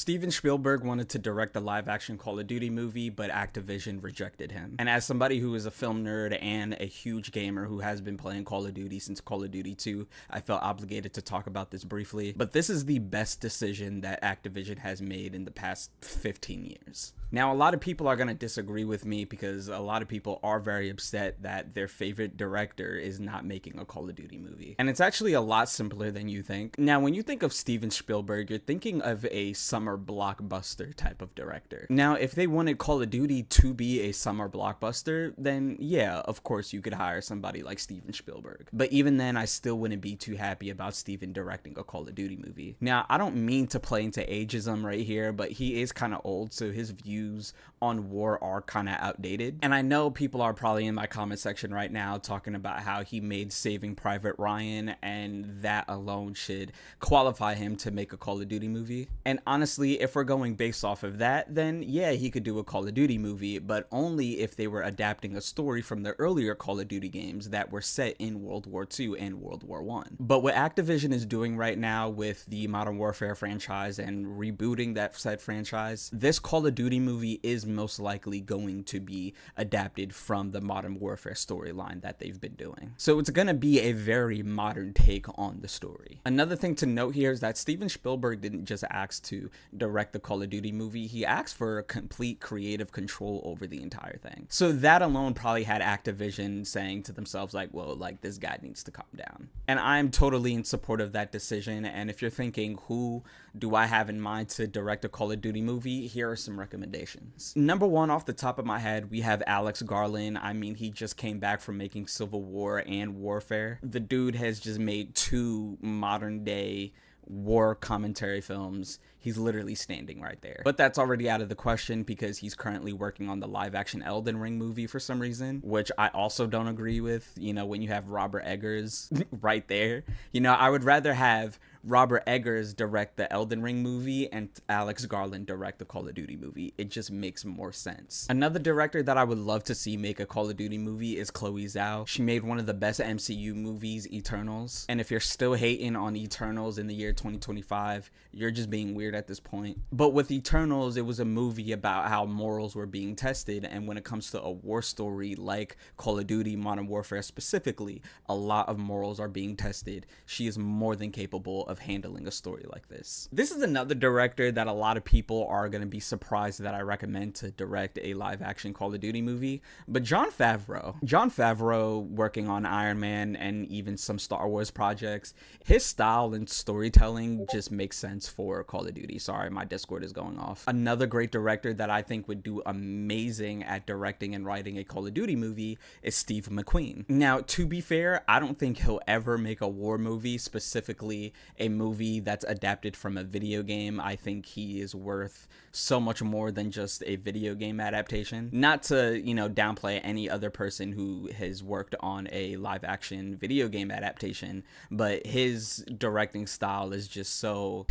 Steven Spielberg wanted to direct a live-action Call of Duty movie, but Activision rejected him. And as somebody who is a film nerd and a huge gamer who has been playing Call of Duty since Call of Duty 2, I felt obligated to talk about this briefly. But this is the best decision that Activision has made in the past 15 years. Now, a lot of people are going to disagree with me because a lot of people are very upset that their favorite director is not making a Call of Duty movie. And it's actually a lot simpler than you think. Now, when you think of Steven Spielberg, you're thinking of a summer blockbuster type of director. Now, if they wanted Call of Duty to be a summer blockbuster, then yeah, of course you could hire somebody like Steven Spielberg. But even then, I still wouldn't be too happy about Steven directing a Call of Duty movie. Now, I don't mean to play into ageism right here, but he is kind of old, so his views on war are kind of outdated. And I know people are probably in my comment section right now talking about how he made Saving Private Ryan and that alone should qualify him to make a Call of Duty movie. And honestly, if we're going based off of that, then yeah, he could do a Call of Duty movie, but only if they were adapting a story from the earlier Call of Duty games that were set in World War II and World War I. But what Activision is doing right now with the Modern Warfare franchise and rebooting that said franchise, this Call of Duty movie is most likely going to be adapted from the Modern Warfare storyline that they've been doing. So it's going to be a very modern take on the story. Another thing to note here is that Steven Spielberg didn't just ask to direct the Call of Duty movie, he asked for complete creative control over the entire thing. So that alone probably had Activision saying to themselves like, well, like this guy needs to calm down. And I'm totally in support of that decision. And if you're thinking, who do I have in mind to direct a Call of Duty movie? Here are some recommendations. Number one, off the top of my head, we have Alex Garland. I mean, he just came back from making Civil War and Warfare. The dude has just made two modern day war commentary films. He's literally standing right there. But that's already out of the question because he's currently working on the live action Elden Ring movie for some reason, which I also don't agree with. You know, when you have Robert Eggers right there, you know, I would rather have Robert Eggers direct the Elden Ring movie and Alex Garland direct the Call of Duty movie. It just makes more sense. Another director that I would love to see make a Call of Duty movie is Chloe Zhao. She made one of the best MCU movies, Eternals. And if you're still hating on Eternals in the year 2025, you're just being weird at this point. But with Eternals, it was a movie about how morals were being tested. And when it comes to a war story like Call of Duty Modern Warfare specifically, a lot of morals are being tested. She is more than capable of handling a story like this. This is another director that a lot of people are going to be surprised that I recommend to direct a live action Call of Duty movie, but Jon Favreau working on Iron Man and even some Star Wars projects, his style and storytelling just makes sense for Call of Duty. Sorry, my Discord is going off. Another great director that I think would do amazing at directing and writing a Call of Duty movie is Steve McQueen. Now, to be fair, I don't think he'll ever make a war movie, specifically a movie that's adapted from a video game. I think he is worth so much more than just a video game adaptation. Not to, you know, downplay any other person who has worked on a live action video game adaptation, but his directing style is just so,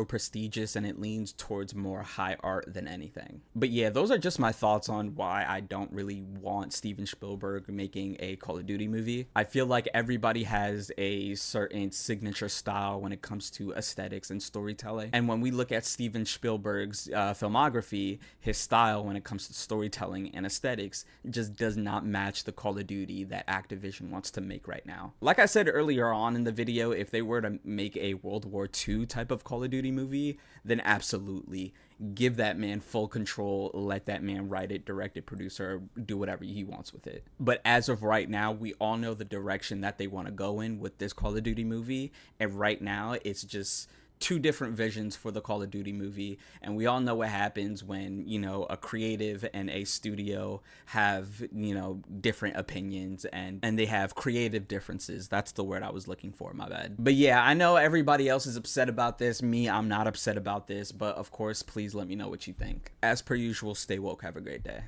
prestigious and it leans towards more high art than anything. But yeah, those are just my thoughts on why I don't really want Steven Spielberg making a Call of Duty movie. I feel like everybody has a certain signature style when it comes to aesthetics and storytelling. And when we look at Steven Spielberg's filmography, his style when it comes to storytelling and aesthetics just does not match the Call of Duty that Activision wants to make right now. Like I said earlier on in the video, if they were to make a World War II type of Call of Duty movie, then absolutely give that man full control, let that man write it, direct it, produce or do whatever he wants with it. But as of right now, we all know the direction that they want to go in with this Call of Duty movie, and right now it's just two different visions for the Call of Duty movie. And we all know what happens when, you know, a creative and a studio have, you know, different opinions and they have creative differences. That's the word I was looking for, my bad. But yeah, I know everybody else is upset about this. Me, I'm not upset about this, but of course, please let me know what you think. As per usual, stay woke. Have a great day.